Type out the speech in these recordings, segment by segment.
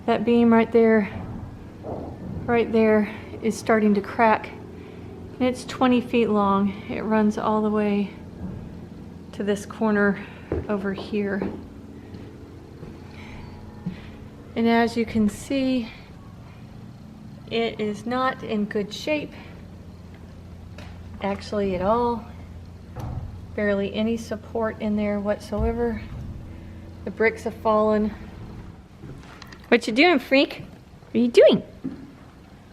That beam right there is starting to crack. And it's 20 feet long. It runs all the way to this corner over here. And as you can see, it is not in good shape, actually at all. Barely any support in there whatsoever. The bricks have fallen. What you doing, freak? What are you doing?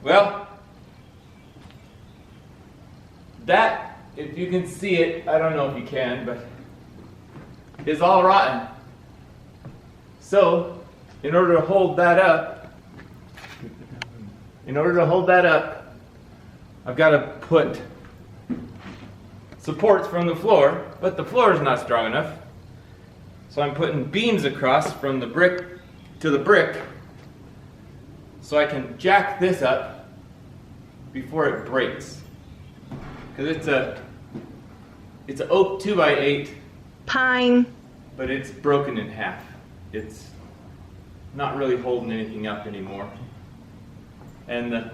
Well, that, if you can see it, I don't know if you can, but is all rotten. So, in order to hold that up, I've got to put supports from the floor, but the floor is not strong enough. So I'm putting beams across from the brick to the brick so I can jack this up before it breaks. Because it's an oak 2x8 Pine. but it's broken in half. It's not really holding anything up anymore. And the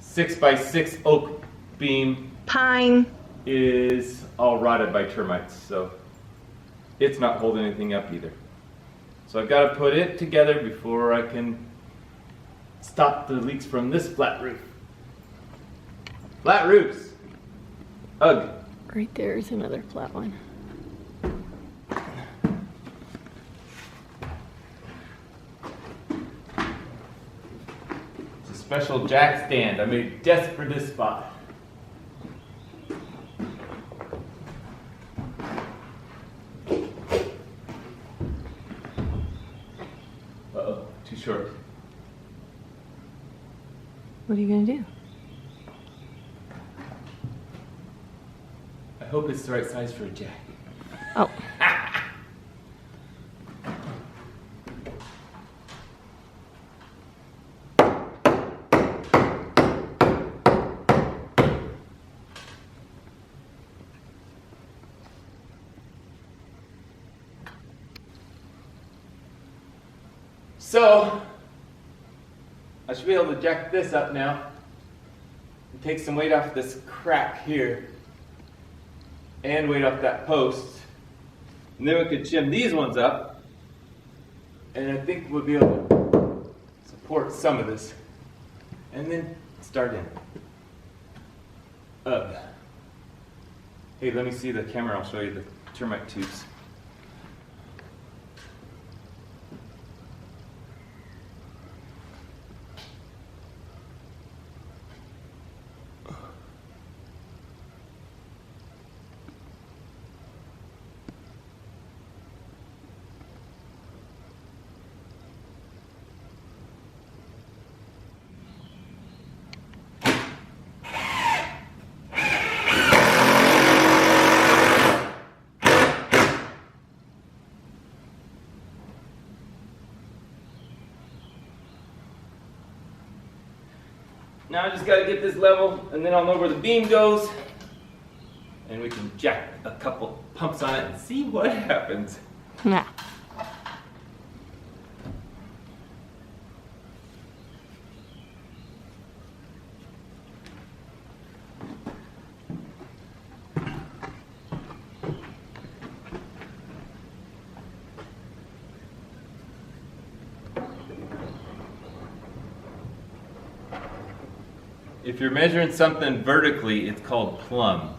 6x6 oak beam Pine. is all rotted by termites, so it's not holding anything up either. So I've got to put it together before I can stop the leaks from this flat roof. Flat roofs. Ugh. Right there is another flat one. It's a special jack stand I made just for this spot. Uh-oh, too short. What are you gonna do? I hope it's the right size for a jack. Oh. So, I should be able to jack this up now and take some weight off this crack here and weight off that post. And then we could shim these ones up and I think we'll be able to support some of this and then start in. Hey, let me see the camera, I'll show you the termite tubes. Now I just got to get this level and then I'll know where the beam goes and we can jack a couple pumps on it and see what happens. Nah. If you're measuring something vertically, it's called plumb.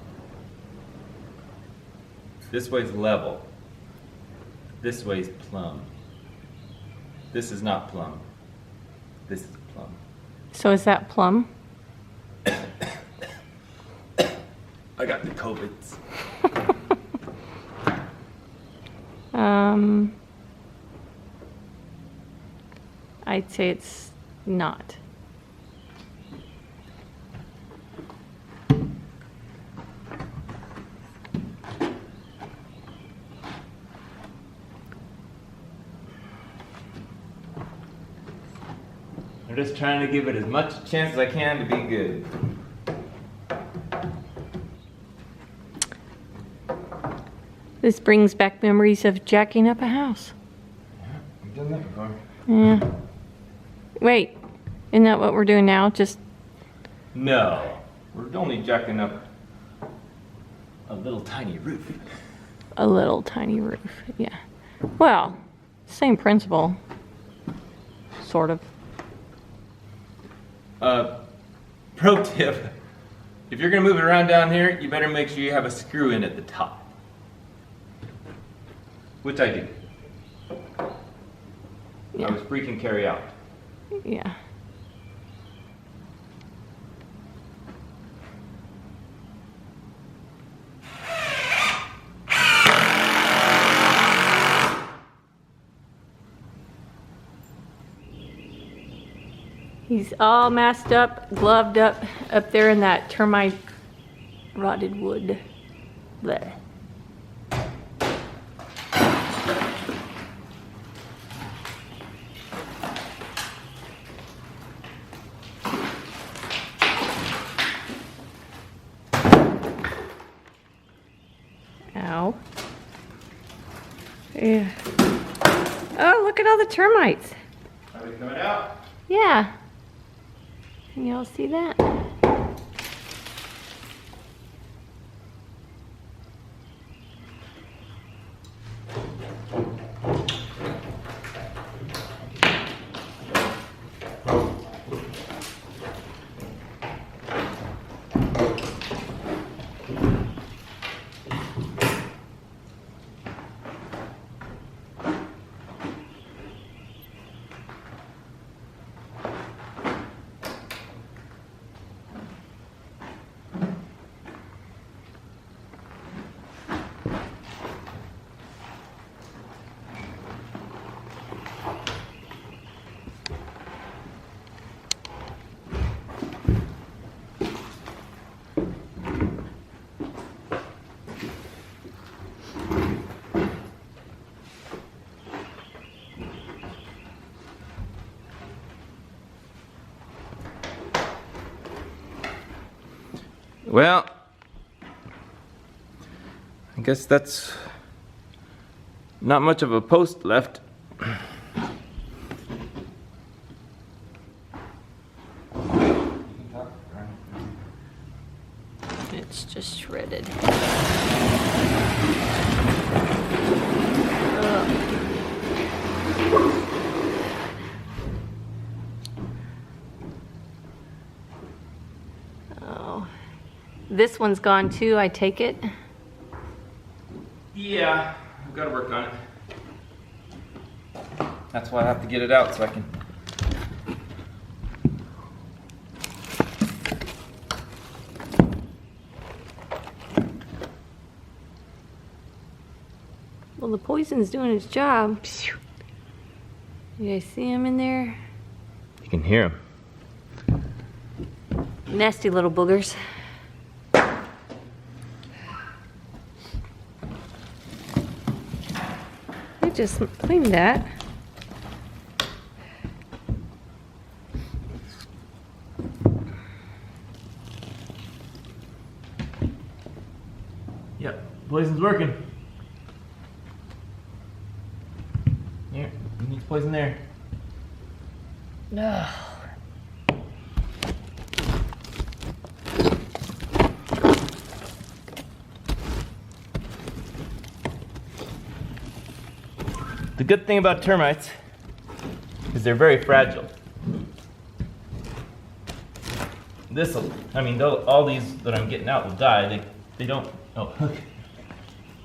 This way's level. This way's plumb. This is not plumb. This is plumb. So is that plumb? I got the COVIDs. I'd say it's not. I'm just trying to give it as much chance as I can to be good. This brings back memories of jacking up a house. Yeah, we've done that before. Yeah. Wait, isn't that what we're doing now? Just No, we're only jacking up a little tiny roof. a little tiny roof, yeah. Well, same principle, sort of. Pro tip, if you're gonna move it around down here, you better make sure you have a screw in at the top. Which I do. Yeah. I was freaking carry out. Yeah. He's all masked up, gloved up there in that termite rotted wood. Blech. Ow. Yeah. Oh, look at all the termites. Are we coming out? Yeah. Can y'all see that? Well, I guess that's not much of a post left. It's just shredded. Oh, this one's gone too, I take it. Yeah, I've got to work on it. That's why I have to get it out so I can. Well, the poison's doing its job. You guys see him in there? You can hear him. Nasty little boogers. We just cleaned that. Yep, poison's working. Here, you need poison there. No. The good thing about termites is they're very fragile. All these that I'm getting out will die. They don't. Oh, okay.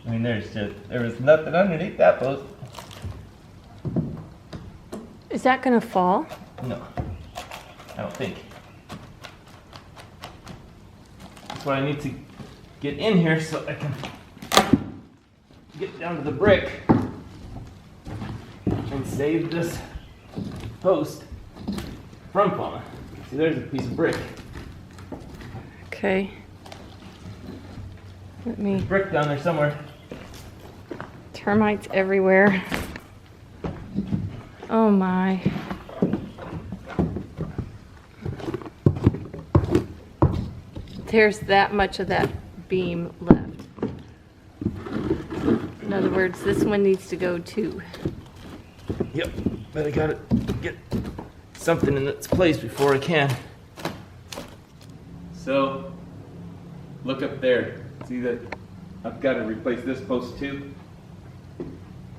I mean, there was nothing underneath that post. Is that gonna fall? No, I don't think. That's why I need to get in here so I can get down to the brick and save this post from falling. See, there's a piece of brick. Okay. Let me. Brick down there somewhere. Termites everywhere. Oh my. There's that much of that beam left. In other words, this one needs to go too. Yep, but I gotta get something in its place before I can. So, look up there. See that I've got to replace this post too?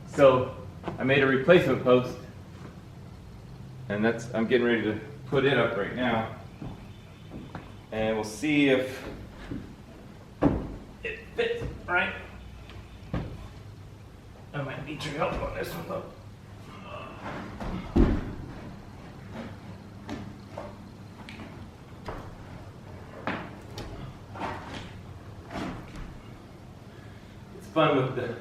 So, I made a replacement post, and I'm getting ready to put it up right now. And we'll see if it fits right. I might need your help on this one though. It's fun with the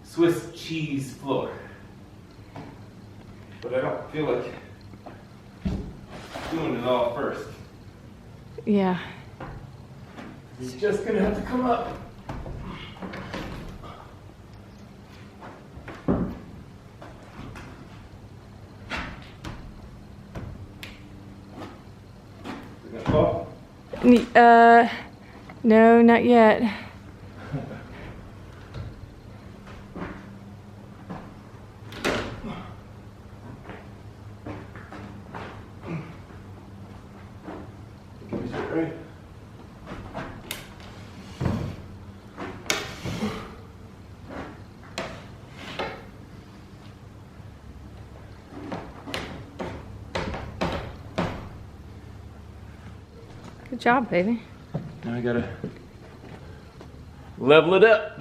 Swiss cheese floor, but I don't feel like doing it all first. Yeah. It's just gonna have to come up. Is it gonna fall? No, not yet. Right. Good job, baby. Now I gotta level it up,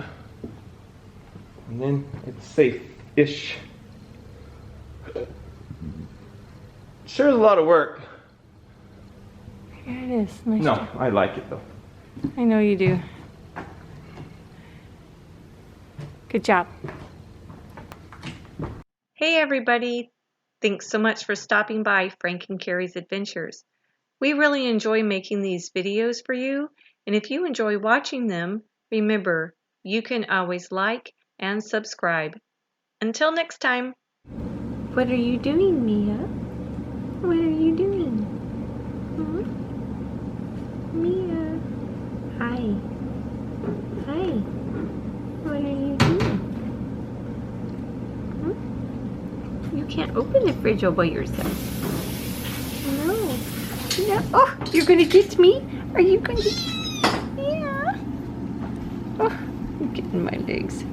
and then it's safe-ish. Sure, is a lot of work. Here it is. Nice No, job. I like it though. I know you do. Good job. Hey everybody. Thanks so much for stopping by Frank and Carrie's Adventures. We really enjoy making these videos for you, and if you enjoy watching them, remember, you can always like and subscribe. Until next time. What are you doing, Mia? What are you doing? Mia. Hi. Hi. What are you doing? You can't open the fridge all by yourself. No. No. Oh, you're gonna get me? Are you going to get me? Yeah. Oh, you're getting my legs.